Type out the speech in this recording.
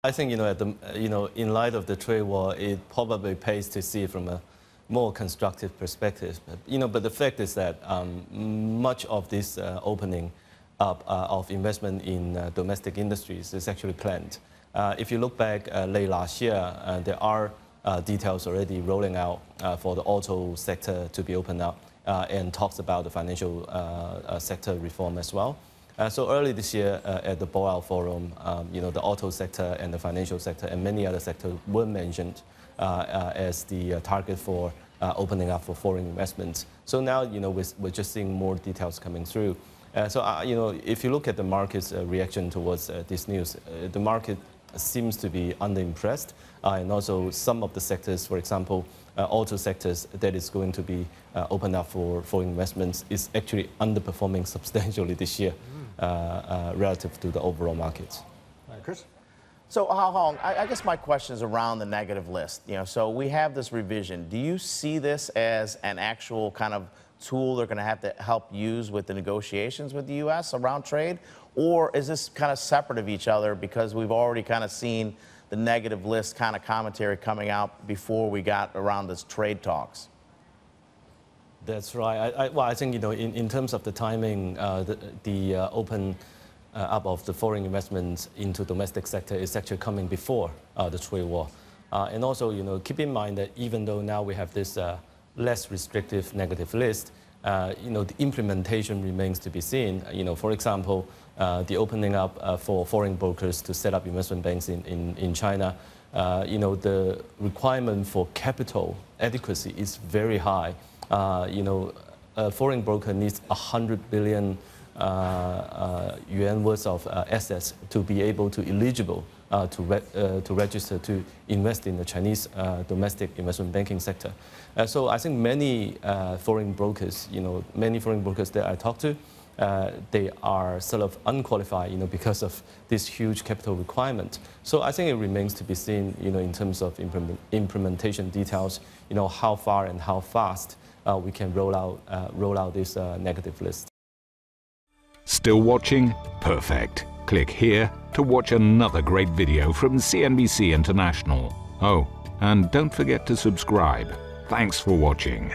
I think, in light of the trade war, it probably pays to see it from a more constructive perspective. But the fact is that much of this opening up of investment in domestic industries is actually planned. If you look back late last year, there are details already rolling out for the auto sector to be opened up and talks about the financial sector reform as well. So early this year at the Boao Forum, the auto sector and the financial sector and many other sectors were mentioned as the target for opening up for foreign investments. So now, we're just seeing more details coming through. If you look at the market's reaction towards this news, the market seems to be underimpressed, and also some of the sectors, for example, auto sectors that is going to be opened up for foreign investments is actually underperforming substantially this year relative to the overall markets. All right, Chris? So, Hao Hong, I guess my question is around the negative list. So we have this revision. Do you see this as an actual kind of tool they're going to have to help use with the negotiations with the U.S. around trade? Or is this kind of separate of each other because we've already kind of seen the negative list kind of commentary coming out before we got around this trade talks? That's right. I think, in terms of the timing, the open up of the foreign investments into domestic sector is actually coming before the trade war. And also, keep in mind that even though now we have this less restrictive negative list, the implementation remains to be seen. For example, the opening up for foreign brokers to set up investment banks in China, the requirement for capital adequacy is very high. A foreign broker needs 100 billion yuan worth of assets to be able to eligible to register to invest in the Chinese domestic investment banking sector. So I think many foreign brokers, that I talk to, they are sort of unqualified, because of this huge capital requirement. So I think it remains to be seen, in terms of implementation details, how far and how fast we can roll out this negative list. Still watching? Perfect. Click here to watch another great video from CNBC International. Oh, and don't forget to subscribe. Thanks for watching.